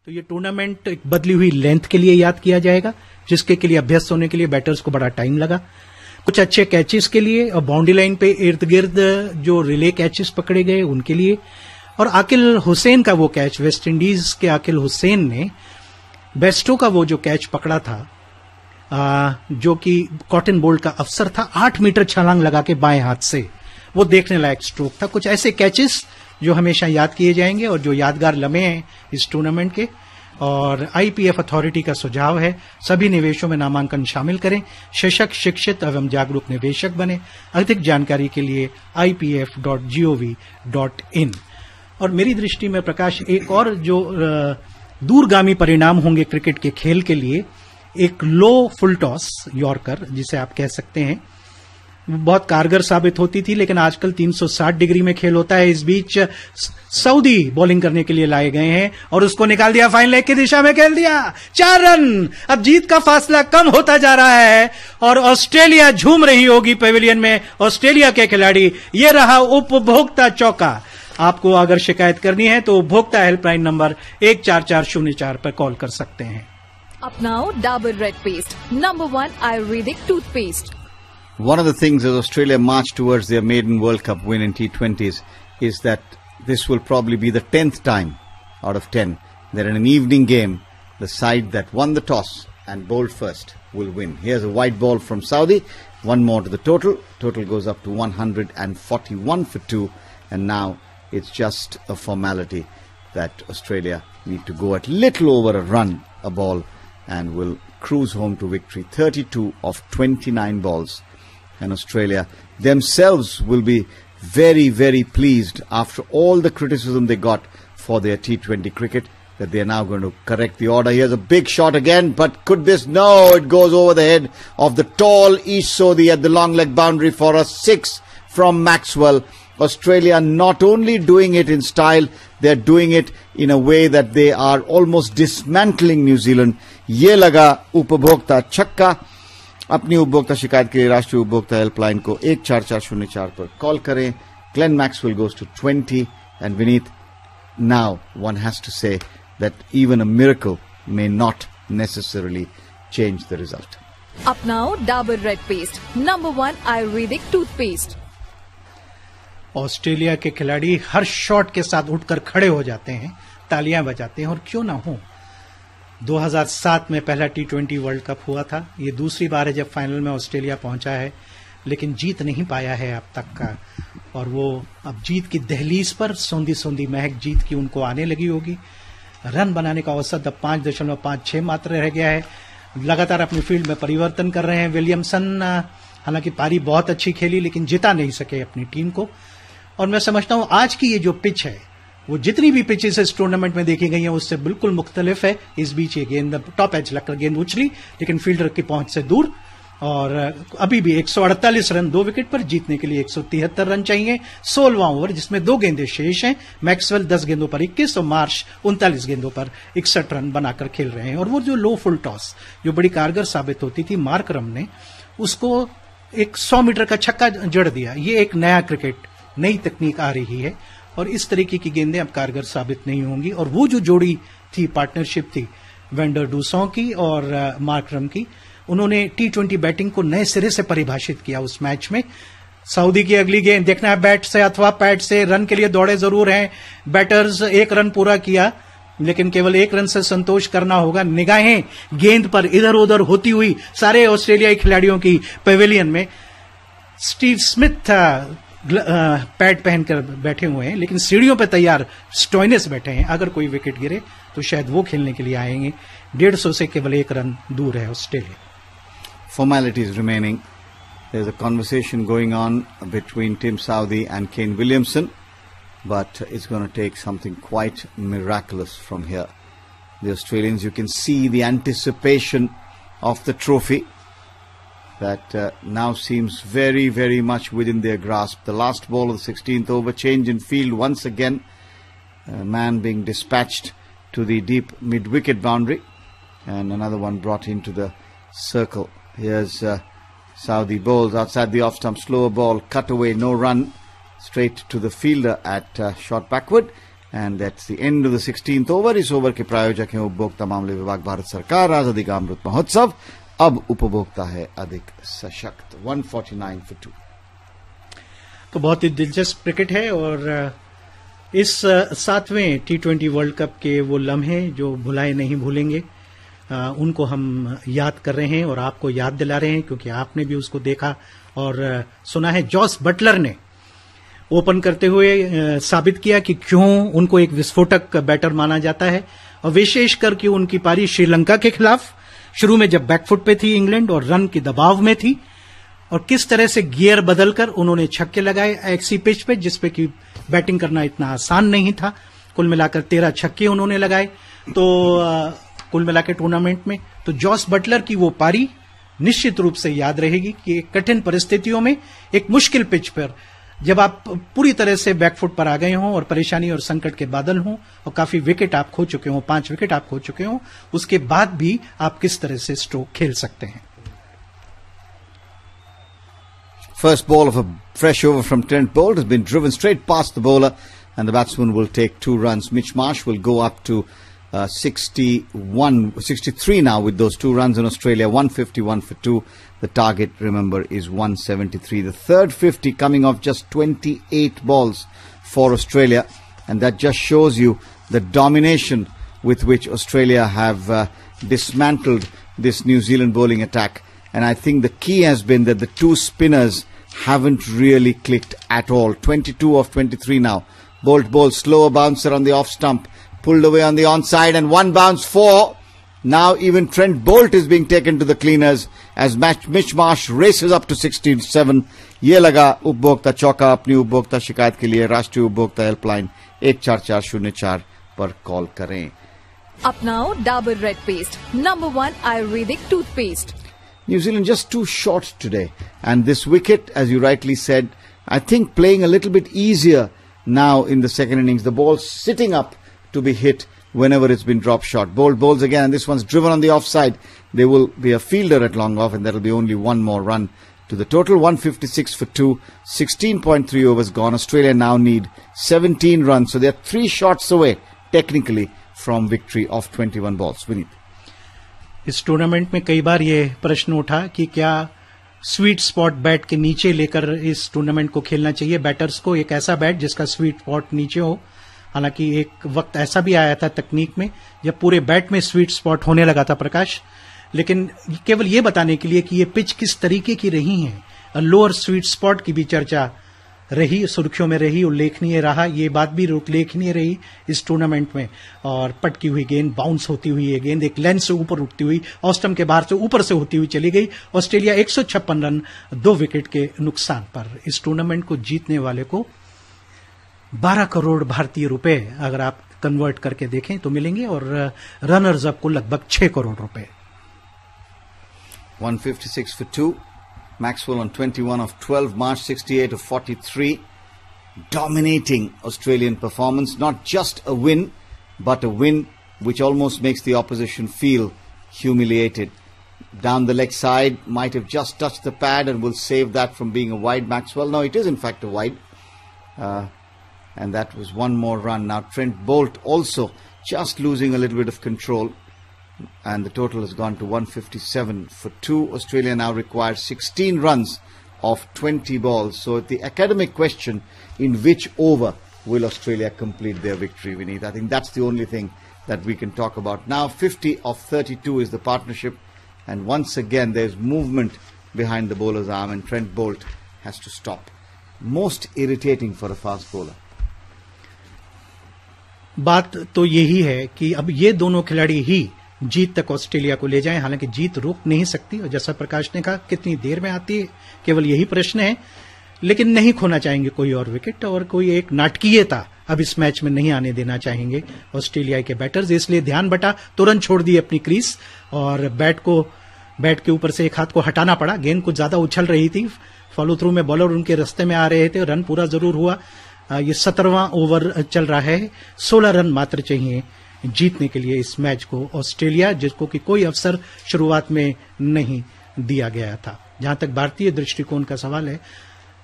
तो ये टूर्नामेंट एक बदली हुई लेंथ के लिए याद किया जाएगा, जिसके लिए अभ्यस्त होने के लिए बैटर्स को बड़ा टाइम लगा। कुछ अच्छे कैचेस के लिए और बाउंड्री लाइन पे इर्द गिर्द जो रिले कैचेस पकड़े गए उनके लिए, और आकिल हुसैन का वो कैच, वेस्ट इंडीज के आकिल हुसैन ने बेस्टो का वो जो कैच पकड़ा था, जो कि कॉटन बोल्ट का अवसर था, 8 मीटर छलांग लगा के बाएं हाथ से, वो देखने लायक स्ट्रोक था। कुछ ऐसे कैचेस जो हमेशा याद किए जाएंगे और जो यादगार लम्हे हैं इस टूर्नामेंट के। और आईपीएफ अथॉरिटी का सुझाव है सभी निवेशों में नामांकन शामिल करें, सशक्त, शिक्षित एवं जागरूक निवेशक बने। अधिक जानकारी के लिए ipf.gov.in। और मेरी दृष्टि में प्रकाश, एक और जो दूरगामी परिणाम होंगे क्रिकेट के खेल के लिए, एक लो फुल टॉस यॉर्कर जिसे आप कह सकते हैं, बहुत कारगर साबित होती थी, लेकिन आजकल 360 डिग्री में खेल होता है। इस बीच सऊदी बॉलिंग करने के लिए लाए गए हैं और उसको निकाल दिया, फाइन लेग की दिशा में खेल दिया, 4 रन। अब जीत का फासला कम होता जा रहा है और ऑस्ट्रेलिया झूम रही होगी पेविलियन में। ऑस्ट्रेलिया के खिलाड़ी, ये रहा उपभोक्ता चौका। आपको अगर शिकायत करनी है तो उपभोक्ता हेल्पलाइन नंबर 14404 पर कॉल कर सकते हैं। अपनाओ Dabur red paste, number 1 Ayurvedic toothpaste. One of the things as Australia march towards their maiden World Cup win in T20s is that this will probably be the 10th time out of 10 that in an evening game, the side that won the toss and bowled first will win. Here's a white ball from Saudi. One more to the total. Total goes up to 141 for 2. And now it's just a formality that Australia need to go at little over a run a ball and will cruise home to victory. 32 of 29 balls. And Australia themselves will be very, very pleased after all the criticism they got for their T20 cricket that they are now going to correct the order. Here's a big shot again, but could this? No, it goes over the head of the tall Ish Sodhi at the long leg boundary for a 6 from Maxwell. Australia not only doing it in style, they're doing it in a way that they are almost dismantling New Zealand. Ye laga upabhokta chakka. अपनी उपभोक्ता शिकायत के लिए राष्ट्रीय उपभोक्ता helpline को 14404 पर call करें। Glenn Maxwell goes to 20 and Vineet, now one has to say that even a miracle may not necessarily change the result. अपनाओ Dabur red paste, number 1 Ayurvedic toothpaste. Australia के खिलाड़ी हर शॉट के साथ उठकर खड़े हो जाते हैं, तालियां बजाते हैं, और क्यों ना हो। 2007 में पहला T20 वर्ल्ड कप हुआ था, ये दूसरी बार है जब फाइनल में ऑस्ट्रेलिया पहुंचा है, लेकिन जीत नहीं पाया है अब तक का। और वो अब जीत की दहलीज पर सोंधी सोंधी महक जीत की उनको आने लगी होगी। रन बनाने का औसत अब 5.56 मात्र रह गया है। लगातार अपनी फील्ड में परिवर्तन कर रहे हैं विलियमसन। हालांकि पारी बहुत अच्छी खेली, लेकिन जिता नहीं सके अपनी टीम को। और मैं समझता हूं आज की ये जो पिच है, वो जितनी भी पिचेस इस टूर्नामेंट में देखी गई हैं उससे बिल्कुल मुख्तलिफ है। इस बीच ये गेंद टॉप एज लगकर गेंद उछली, लेकिन फील्डर की पहुंच से दूर। और अभी भी 148 रन 2 विकेट पर, जीतने के लिए 173 रन चाहिए। 16वां ओवर जिसमें 2 गेंदें शेष हैं। मैक्सवेल 10 गेंदों पर 21 और मार्श 39 गेंदों पर 61 रन बनाकर खेल रहे हैं। और वो जो लो फुल टॉस जो बड़ी कारगर साबित होती थी, मार्करम ने उसको एक 100 मीटर का छक्का जड़ दिया। ये एक नया क्रिकेट, नई तकनीक आ रही है और इस तरीके की गेंदें अब कारगर साबित नहीं होंगी। और वो जो जोड़ी थी, पार्टनरशिप थी वेंडर डूसों की और मार्करम की, उन्होंने T20 बैटिंग को नए सिरे से परिभाषित किया उस मैच में। सऊदी की अगली गेंद देखना है, बैट से अथवा पैड से, रन के लिए दौड़े जरूर हैं बैटर्स। 1 रन पूरा किया, लेकिन केवल 1 रन से संतोष करना होगा। निगाहें गेंद पर इधर उधर होती हुई सारे ऑस्ट्रेलियाई खिलाड़ियों की पेविलियन में। स्टीव स्मिथ पैड पहनकर बैठे हुए हैं, लेकिन सीढ़ियों पर तैयार स्टोइनिस बैठे हैं। अगर कोई विकेट गिरे तो शायद वो खेलने के लिए आएंगे। 150 से केवल 1 रन दूर है Australia. Formalities remaining. There's a conversation going on between Tim Southee and Kane Williamson, but it's going to take something quite miraculous from here. The Australians, you can see the anticipation of the trophy that now seems very, very much within their grasp. The last ball of the 16th over, change in field once again. A man being dispatched to the deep mid-wicket boundary and another one brought into the circle. Here's Saudi bowls outside the off-stump, slower ball, cut away, no run, straight to the fielder at shot backward. And that's the end of the 16th over. इस over के प्रायोजक हैं उपभोक्ता मामले विभाग, भारत सरकार, आजादी का अमृत महोत्सव। अब उपभोक्ता है अधिक सशक्त। 149 for 2। तो बहुत ही दिलचस्प क्रिकेट है और इस 7वें T20 वर्ल्ड कप के वो लम्हे जो भुलाए नहीं भूलेंगे, उनको हम याद कर रहे हैं और आपको याद दिला रहे हैं, क्योंकि आपने भी उसको देखा और सुना है। जॉस बटलर ने ओपन करते हुए साबित किया कि क्यों उनको एक विस्फोटक बैटर माना जाता है, और विशेष करके उनकी पारी श्रीलंका के खिलाफ शुरू में जब बैकफुट पे थी इंग्लैंड और रन के दबाव में थी, और किस तरह से गियर बदलकर उन्होंने छक्के लगाए ऐसी पिच पे जिसपे कि बैटिंग करना इतना आसान नहीं था। कुल मिलाकर 13 छक्के उन्होंने लगाए तो कुल मिलाकर टूर्नामेंट में। तो जॉस बटलर की वो पारी निश्चित रूप से याद रहेगी कि कठिन परिस्थितियों में, एक मुश्किल पिच पर, जब आप पूरी तरह से बैकफुट पर आ गए हों और परेशानी और संकट के बादल हों और काफी विकेट आप खो चुके हों, 5 विकेट आप खो चुके हों, उसके बाद भी आप किस तरह से स्ट्रोक खेल सकते हैं। First ball of a fresh over from Trent Boult has been driven straight past the bowler, and the batsman will take 2 runs. Mitch Marsh will go up to 63 now with those 2 runs in Australia. 151 for 2. The target, remember, is 173. The third 50 coming off just 28 balls for Australia, and that just shows you the domination with which Australia have dismantled this New Zealand bowling attack. And I think the key has been that the 2 spinners haven't really clicked at all. 22 of 23 now. Boult bowls, slower bouncer on the off stump, pulled away on the onside, and 1 bounce 4. Now even Trent Boult is being taken to the cleaners as Mitch Marsh races up to 67. ये लगा उपभोक्ता चौका। अपनी उपभोक्ता शिकायत के लिए राष्ट्रीय उपभोक्ता हेल्पलाइन 14404 पर कॉल करें। अपनाओ Dabur red paste, number 1 Ayurvedic toothpaste. New Zealand just too short today, and this wicket, as you rightly said, I think playing a little bit easier now in the second innings. The ball sitting up to be hit whenever it's been dropped short. Boult bowls again, and this one's driven on the offside. There will be a fielder at long off, and there will be only 1 more run to the total. 156 for 2, 16.3 overs gone. Australia now need 17 runs, so they're 3 shots away technically from victory of 21 balls. Vineet. इस tournament में कई बार ये प्रश्न उठा कि क्या sweet spot bat के नीचे लेकर इस टूर्नामेंट को खेलना चाहिए बैटर्स को, एक ऐसा बैट जिसका स्वीट स्पॉट नीचे हो। हालांकि एक वक्त ऐसा भी आया था तकनीक में जब पूरे बैट में स्वीट स्पॉट होने लगा था प्रकाश, लेकिन केवल ये बताने के लिए कि ये पिच किस तरीके की रही है। लोअर स्वीट स्पॉट की भी चर्चा रही, सुर्खियों में रही, उल्लेखनीय रहा। ये बात भी उल्लेखनीय रही इस टूर्नामेंट में। और पटकी हुई गेंद, बाउंस होती हुई ये गेंद एक लेंथ से ऊपर उठती हुई ऑस्टम के बाहर से ऊपर से होती हुई चली गई। ऑस्ट्रेलिया 156 रन 2 विकेट के नुकसान पर। इस टूर्नामेंट को जीतने वाले को 12 करोड़ भारतीय रुपए अगर आप कन्वर्ट करके देखें तो मिलेंगे, और रनर्स अप को लगभग 6 करोड़ रुपए। 156 for 2. Maxwell on 21 of 12, Marsh 68 of 43. Dominating Australian performance. Not just a win, but a win which almost makes the opposition feel humiliated. Down the leg side, might have just touched the pad and will save that from being a wide. Maxwell, no, it is in fact a wide. And that was 1 more run. Now Trent Boult also just losing a little bit of control. And the total has gone to 157 for 2. Australia now requires 16 runs of 20 balls. So the academic question, in which over will Australia complete their victory, Vineet? I think that's the only thing that we can talk about. Now 50 of 32 is the partnership, and once again there's movement behind the bowler's arm, and Trent Boult has to stop. Most irritating for a fast bowler. बात तो यही है कि अब ये दोनों खिलाड़ी ही जीत तक ऑस्ट्रेलिया को ले जाएं। हालांकि जीत रोक नहीं सकती, और जैसा प्रकाश ने कहा कितनी देर में आती है, केवल यही प्रश्न है। लेकिन नहीं खोना चाहेंगे कोई और विकेट, और कोई एक नाटकीयता अब इस मैच में नहीं आने देना चाहेंगे ऑस्ट्रेलिया के बैटर्स। इसलिए ध्यान बटा, तुरंत छोड़ दी अपनी क्रीज और बैट के ऊपर से एक हाथ को हटाना पड़ा। गेंद कुछ ज्यादा उछल रही थी, फॉलो थ्रू में बॉलर उनके रास्ते में आ रहे थे। रन पूरा जरूर हुआ। ये 17वां ओवर चल रहा है। 16 रन मात्र चाहिए जीतने के लिए इस मैच को ऑस्ट्रेलिया, जिसको कि कोई अवसर शुरुआत में नहीं दिया गया था। जहां तक भारतीय दृष्टिकोण का सवाल है,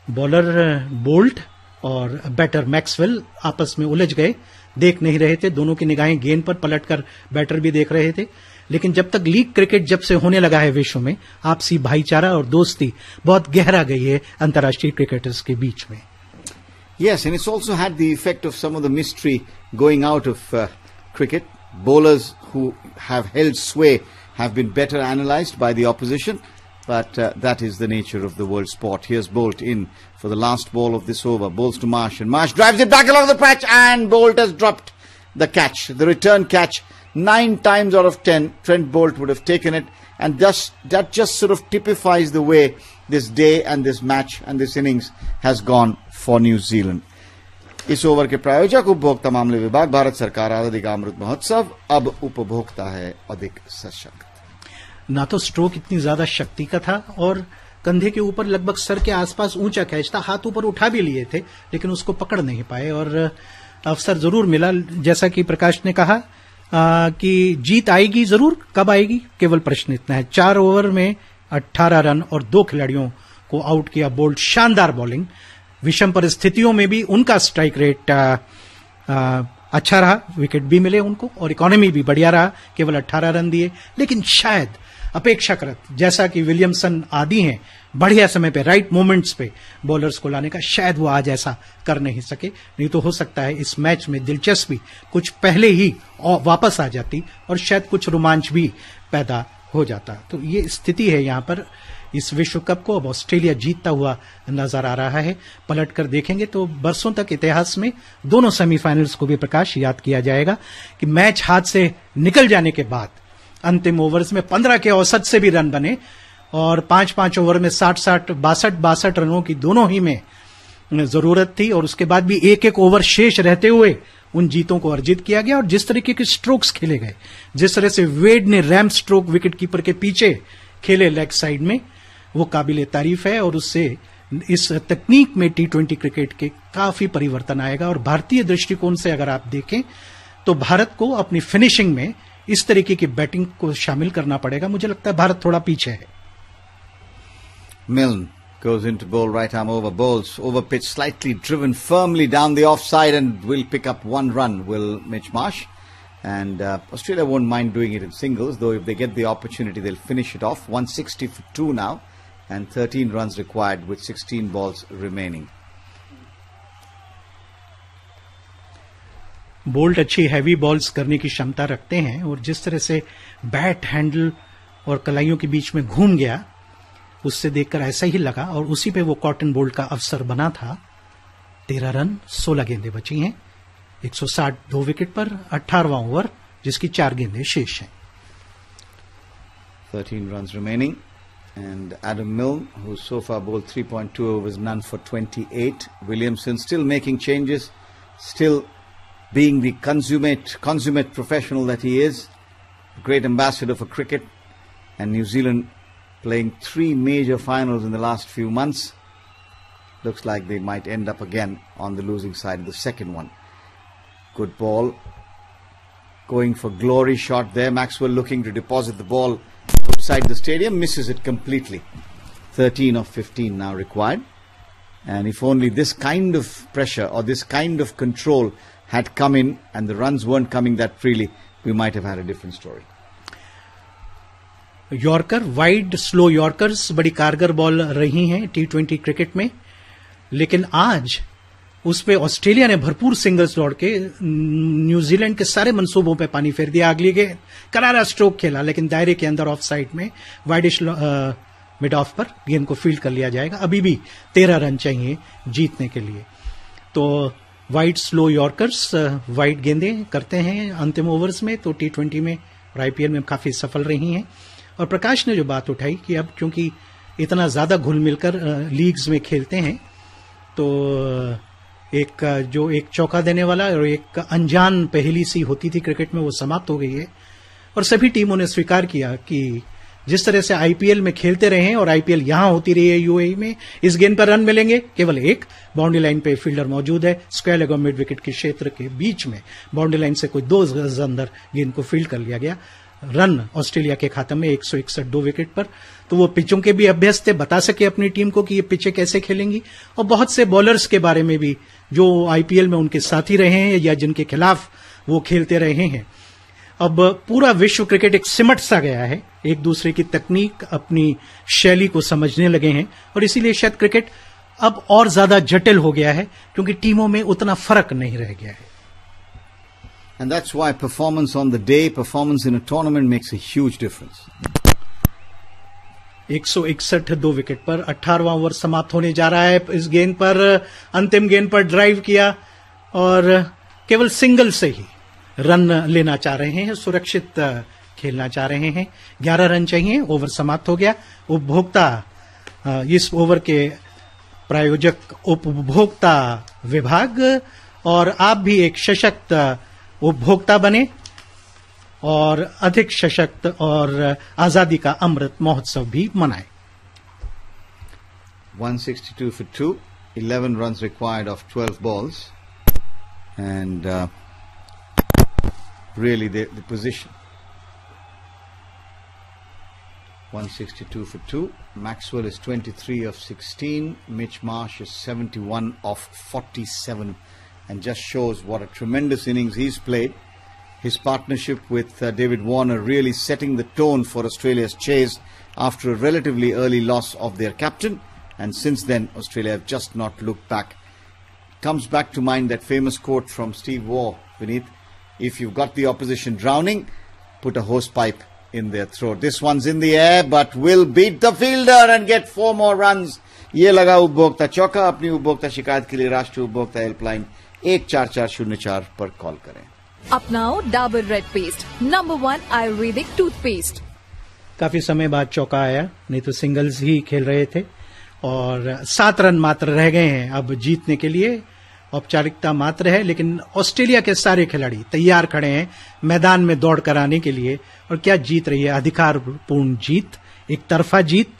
बॉलर बोल्ट और बैटर मैक्सवेल आपस में उलझ गए। देख नहीं रहे थे, दोनों की निगाहें गेंद पर, पलटकर बैटर भी देख रहे थे। लेकिन जब तक लीग क्रिकेट जब से होने लगा है विश्व में, आपसी भाईचारा और दोस्ती बहुत गहरा गई है अंतर्राष्ट्रीय क्रिकेटर्स के बीच में। Yes, and it's also had the effect of some of the mystery going out of cricket. Bowlers who have held sway have been better analysed by the opposition, but that is the nature of the world sport. Here's Bolt in for the last ball of this over. Bowls to Marsh, and Marsh drives it back along the patch, and Bolt has dropped the catch. The return catch, 9 times out of 10, Trent Bolt would have taken it, and that just sort of typifies the way this day and this match and this innings has gone for New Zealand. इस over के प्रायोजक उपभोक्ता मामले विभाग, भारत सरकार, आजादी का अमृत महोत्सव। अब उपभोक्ता है अधिक सशक्त। ना तो स्ट्रोक इतनी ज्यादा शक्ति का था और कंधे के ऊपर लगभग सर के आसपास ऊंचा कैच था, हाथ ऊपर उठा भी लिए थे लेकिन उसको पकड़ नहीं पाए और अवसर जरूर मिला। जैसा कि प्रकाश ने कहा कि जीत आएगी जरूर, कब आएगी केवल प्रश्न इतना है। 4 ओवर में 18 रन और 2 खिलाड़ियों को आउट किया बोल्ट। शानदार बॉलिंग, विषम परिस्थितियों में भी उनका स्ट्राइक रेट अच्छा रहा, विकेट भी मिले उनको और इकोनॉमी भी बढ़िया रहा, केवल 18 रन दिए। लेकिन शायद अपेक्षाकृत, जैसा कि विलियमसन आदि हैं बढ़िया समय पे, राइट मोमेंट्स पे बॉलर्स को लाने का, शायद वो आज ऐसा कर नहीं सके। नहीं तो हो सकता है इस मैच में दिलचस्पी कुछ पहले ही वापस आ जाती और शायद कुछ रोमांच भी पैदा हो जाता। तो ये स्थिति है यहाँ पर इस विश्व कप को। अब ऑस्ट्रेलिया जीतता हुआ नजर आ रहा है। पलट कर देखेंगे तो बरसों तक इतिहास में दोनों सेमीफाइनल्स को भी प्रकाश याद किया जाएगा कि मैच हाथ से निकल जाने के बाद अंतिम ओवर्स में 15 के औसत से भी रन बने और 5-5 ओवर में 60-60, 62-62 रनों की दोनों ही में जरूरत थी और उसके बाद भी एक ओवर शेष रहते हुए उन जीतों को अर्जित किया गया। और जिस तरीके के स्ट्रोक्स खेले गए, जिस तरह से वेड ने रैम्प स्ट्रोक विकेट कीपर के पीछे खेले लेग साइड में, वो काबिले तारीफ है और उससे इस तकनीक में T20 क्रिकेट के काफी परिवर्तन आएगा। और भारतीय दृष्टिकोण से अगर आप देखें तो भारत को अपनी फिनिशिंग में इस तरीके की बैटिंग को शामिल करना पड़ेगा। मुझे लगता है भारत थोड़ा पीछे है। Milne goes into bowl, right arm over, bowls over pitch, slightly driven firmly down the offside and will pick up 1 run, will Mitch Marsh. And Australia won't mind doing it in singles, though if they get the opportunity they'll finish it off. 160 for 2 now and 13 runs required with 16 balls remaining. Bolt अच्छी heavy balls करने की क्षमता रखते हैं और जिस तरह से बैट हैंडल और कलाइयों के बीच में घूम गया, उससे देखकर ऐसा ही लगा और उसी पे वो कॉटन बोल्ट का अवसर बना था। 13 रन 16 गेंदें बची हैं, 160 2 विकेट पर, 18वां ओवर जिसकी 4 गेंदें शेष हैं। 13 runs remaining and Adam Milne, who so far bowled 3.2 overs, none for 28. Williamson still making changes, still being the consummate professional that he is, a great ambassador for cricket, and New Zealand playing 3 major finals in the last few months. Looks like they might end up again on the losing side of the second one. Good ball. Going for glory shot there. Maxwell looking to deposit the ball outside the stadium. Misses it completely. 13 of 15 now required. And if only this kind of pressure or this kind of control had come in and the runs weren't coming that freely, we might have had a different story. Yorker, wide slow yorkers बड़ी कारगर ball रही हैं T20 cricket में, लेकिन आज उसपे Australia ने भरपूर सिंगल्स दौड़ के न्यूजीलैंड के सारे मंसूबों पे पानी फेर दिया। अगली गेंद करारा स्ट्रोक खेला लेकिन दायरे के अंदर ऑफ साइड में वाइडिश मिड ऑफ पर गेंद को फील्ड कर लिया जाएगा। अभी भी 13 रन चाहिए जीतने के लिए। तो वाइड स्लो यॉर्कर्स, वाइड गेंदें करते हैं अंतिम ओवर्स में, तो T20 में और IPL में काफी सफल रही हैं। और प्रकाश ने जो बात उठाई कि अब क्योंकि इतना ज्यादा घुल मिलकर लीग्स में खेलते हैं तो एक चौका देने वाला और एक अनजान पहेली सी होती थी क्रिकेट में, वो समाप्त हो गई है और सभी टीमों ने स्वीकार किया कि जिस तरह से आईपीएल में खेलते रहे हैं और आईपीएल यहां होती रही है यूएई में, इस गेंद पर रन मिलेंगे केवल एक। बाउंड्री लाइन पे फील्डर मौजूद है, स्क्वायर लेग और मिड विकेट के क्षेत्र के बीच में बाउंड्री लाइन से कोई 2 गज अंदर गेंद को फील्ड कर लिया गया। रन ऑस्ट्रेलिया के खाते में 161 2 विकेट पर। तो वो पिचों के भी अभ्यस्त थे, बता सके अपनी टीम को कि ये पिचें कैसे खेलेंगी। और बहुत से बॉलर्स के बारे में भी जो आईपीएल में उनके साथी रहे हैं या जिनके खिलाफ वो खेलते रहे हैं। अब पूरा विश्व क्रिकेट एक सिमट सा गया है, एक दूसरे की तकनीक, अपनी शैली को समझने लगे हैं, और इसीलिए शायद क्रिकेट अब और ज्यादा जटिल हो गया है, क्योंकि टीमों में उतना फर्क नहीं रह गया है। And that's why performance on the day, performance in a tournament makes a huge difference. 161 2 wicket पर 18वां ओवर समाप्त होने जा रहा है। इस गेंद पर, अंतिम गेंद पर ड्राइव किया और केवल सिंगल से ही रन लेना चाह रहे हैं, सुरक्षित खेलना चाह रहे हैं। 11 रन चाहिए, ओवर समाप्त हो गया। उपभोक्ता, इस ओवर के प्रायोजक उपभोक्ता विभाग, और आप भी एक सशक्त उपभोक्ता बने और अधिक सशक्त और आजादी का अमृत महोत्सव भी मनाएं। 162 for 2, 11 runs required of 12 balls, and really the position. 162 for 2. Maxwell is 23 of 16. Mitch Marsh is 71 of 47. And just shows what a tremendous innings he's played. His partnership with David Warner really setting the tone for Australia's chase after a relatively early loss of their captain. And since then, Australia have just not looked back. Comes back to mind that famous quote from Steve Waugh, Vineet: if you've got the opposition drowning, put a hosepipe in their throat. This one's in the air, but will beat the fielder and get 4 more runs. ये लगा उपभोक्ता चौका। अपनी उपभोक्ता शिकायत के लिए राष्ट्रीय उपभोक्ता हेल्पलाइन 14404 पर कॉल करें। अपनाओ Dabur red paste, number 1 Ayurvedic toothpaste. काफी समय बाद चौका आया, नहीं तो सिंगल्स ही खेल रहे थे और 7 रन मात्र रह गए हैं अब जीतने के लिए। औपचारिकता मात्र है, लेकिन ऑस्ट्रेलिया के सारे खिलाड़ी तैयार खड़े हैं मैदान में दौड़ कर आने के लिए। और क्या जीत रही है, अधिकारपूर्ण जीत, एक तरफा जीत।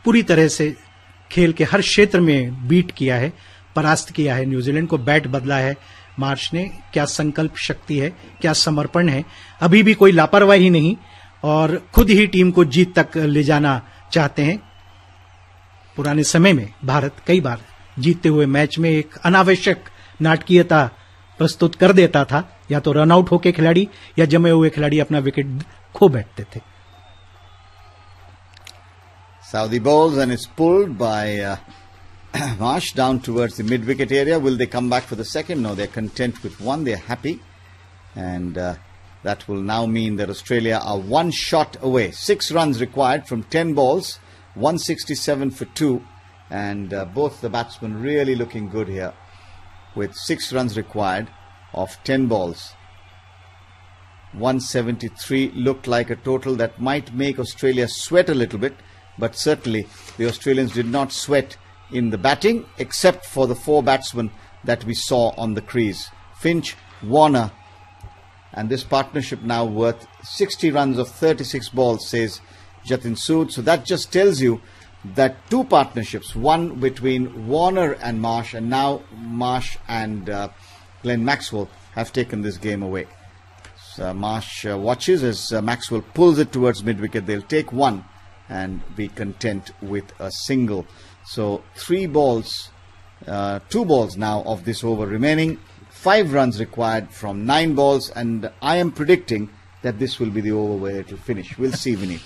पूरी तरह से खेल के हर क्षेत्र में बीट किया है, परास्त किया है न्यूजीलैंड को। बैट बदला है मार्श ने। क्या संकल्प शक्ति है, क्या समर्पण है। अभी भी कोई लापरवाही नहीं और खुद ही टीम को जीत तक ले जाना चाहते हैं। पुराने समय में भारत कई बार जीतते हुए मैच में एक अनावश्यक नाटकीयता प्रस्तुत कर देता था, या तो रन आउट होके खिलाड़ी या जमे हुए खिलाड़ी अपना विकेट खो बैठते थे। Saudi bowls and it's pulled by Marsh down towards the mid-wicket area. Will they come back for the second? No, they're content with one. They're happy. And that will now mean that Australia are 1 shot away. 6 runs required from 10 balls. 167 for 2. And both the batsmen really looking good here. With 6 runs required of 10 balls. 173 looked like a total that might make Australia sweat a little bit. But certainly the Australians did not sweat in the batting, except for the 4 batsmen that we saw on the crease. Finch, Warner, and this partnership now worth 60 runs of 36 balls, says Jatin Sood. So that just tells you that 2 partnerships, one between Warner and Marsh, and now Marsh and Glenn Maxwell, have taken this game away. So Marsh watches as Maxwell pulls it towards mid-wicket. They'll take one and be content with a single. So 3 balls, 2 balls now of this over remaining. 5 runs required from 9 balls, and I am predicting that this will be the over where it will finish. We'll see, Vineet.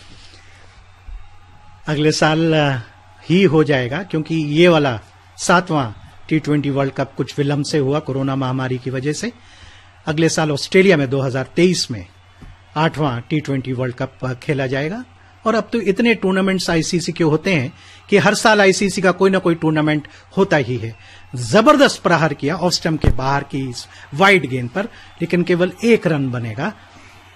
अगले साल ही हो जाएगा, क्योंकि ये वाला 7वां T20 world cup कुछ विलंब से हुआ कोरोना महामारी की वजह से। अगले साल ऑस्ट्रेलिया में 2023 में 8वां T20 वर्ल्ड कप खेला जाएगा। और अब तो इतने टूर्नामेंट्स आईसीसी के होते हैं कि हर साल आईसीसी का कोई ना कोई टूर्नामेंट होता ही है। जबरदस्त प्रहार किया ऑफ स्टंप के बाहर की इस वाइड गेंद पर, लेकिन केवल 1 रन बनेगा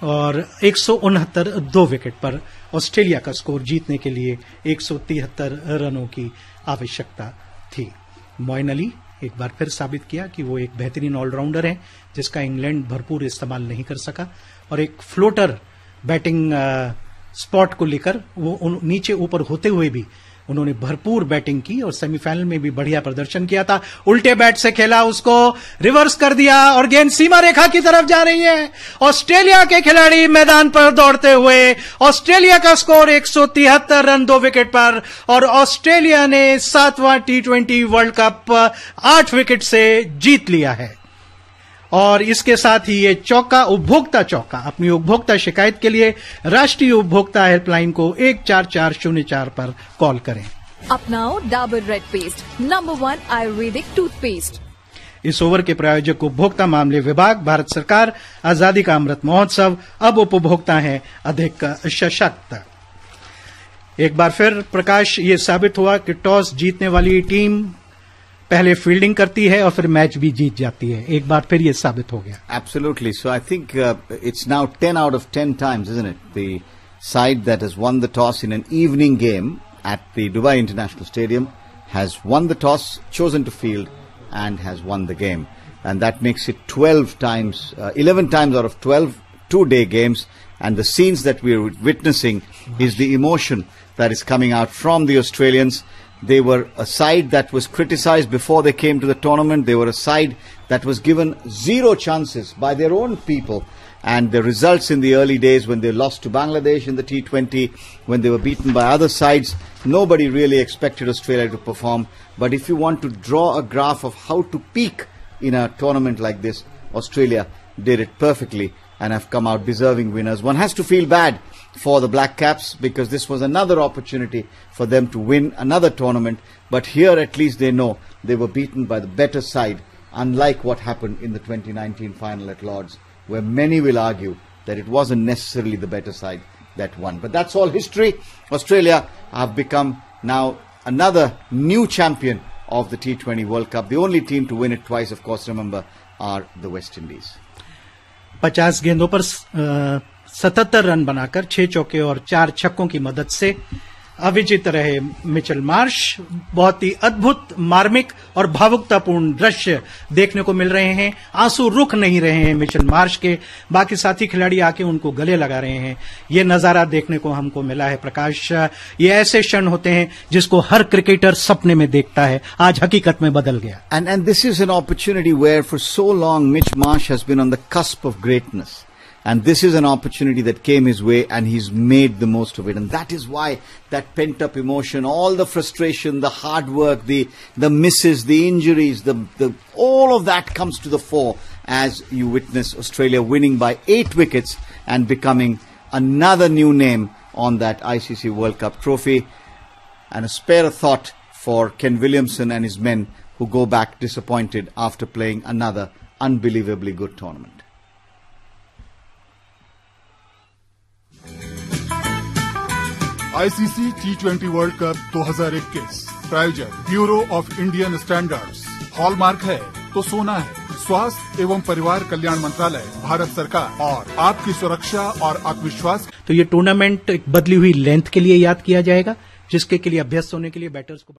और 169 2 विकेट पर ऑस्ट्रेलिया का स्कोर जीतने के लिए 173 रनों की आवश्यकता थी। मोइन अली एक बार फिर साबित किया कि वो एक बेहतरीन ऑलराउंडर हैं, जिसका इंग्लैंड भरपूर इस्तेमाल नहीं कर सका। और एक फ्लोटर बैटिंग स्पॉट को लेकर वो नीचे ऊपर होते हुए भी उन्होंने भरपूर बैटिंग की और सेमीफाइनल में भी बढ़िया प्रदर्शन किया था। उल्टे बैट से खेला, उसको रिवर्स कर दिया और गेंद सीमा रेखा की तरफ जा रही है। ऑस्ट्रेलिया के खिलाड़ी मैदान पर दौड़ते हुए, ऑस्ट्रेलिया का स्कोर 173 रन 2 विकेट पर और ऑस्ट्रेलिया ने 7वां T20 वर्ल्ड कप 8 विकेट से जीत लिया है। और इसके साथ ही ये चौका, उपभोक्ता चौका, अपनी उपभोक्ता शिकायत के लिए राष्ट्रीय उपभोक्ता हेल्पलाइन को 14404 पर कॉल करें। अपनाओ Dabur red paste, number 1 Ayurvedic toothpaste. इस ओवर के प्रायोजक उपभोक्ता मामले विभाग, भारत सरकार, आजादी का अमृत महोत्सव। अब उपभोक्ता हैं अधिक सशक्त। एक बार फिर प्रकाश, ये साबित हुआ कि टॉस जीतने वाली टीम पहले फील्डिंग करती है और फिर मैच भी जीत जाती है। एक बार फिर ये साबित हो गया। Absolutely. So I think it's now 10 out of 10 times, isn't it? The side that has won the toss in an evening game at the Dubai International Stadium has won the toss, chosen to field, and has won the game. And that makes it 11 times out of 12 two-day games. And the scenes that we're witnessing is the emotion that is coming out from the Australians. They were a side that was criticized before they came to the tournament. They were a side that was given zero chances by their own people. And the results in the early days, when they lost to Bangladesh in the T20, when they were beaten by other sides, nobody really expected Australia to perform. But if you want to draw a graph of how to peak in a tournament like this, Australia did it perfectly and have come out deserving winners. One has to feel bad for the Black Caps because this was another opportunity for them to win another tournament. But here at least they know they were beaten by the better side, unlike what happened in the 2019 final at Lord's, where many will argue that it wasn't necessarily the better side that won. But that's all history. Australia have become now another new champion of the T20 World Cup. The only team to win it twice, of course, remember, are the West Indies. 50 गेंदों पर 77 run बनाकर 6 चौके और 4 छक्कों की मदद से अविजित रहे Mitchell Marsh. बहुत ही अद्भुत, मार्मिक और भावुकतापूर्ण दृश्य देखने को मिल रहे हैं। आंसू रुक नहीं रहे हैं मिचेल मार्श के। बाकी साथी खिलाड़ी आके उनको गले लगा रहे हैं। ये नजारा देखने को हमको मिला है प्रकाश। ये ऐसे क्षण होते हैं जिसको हर क्रिकेटर सपने में देखता है, आज हकीकत में बदल गया। And this is an opportunity where for so long Mitch Marsh has been on the cusp of greatness. And this is an opportunity that came his way and he's made the most of it. And that is why that pent-up emotion, all the frustration, the hard work, the misses, the injuries, all of that comes to the fore as you witness Australia winning by 8 wickets and becoming another new name on that ICC World Cup trophy. And a spare a thought for Ken Williamson and his men who go back disappointed after playing another unbelievably good tournament. ICC T20 world cup 2021 प्रायोजक bureau of Indian standards. Hallmark है तो सोना है। स्वास्थ्य एवं परिवार कल्याण मंत्रालय, भारत सरकार और आपकी सुरक्षा और आत्मविश्वास। तो ये टूर्नामेंट बदली हुई लेंथ के लिए याद किया जाएगा, जिसके लिए अभ्यस्त होने के लिए बैटर्स को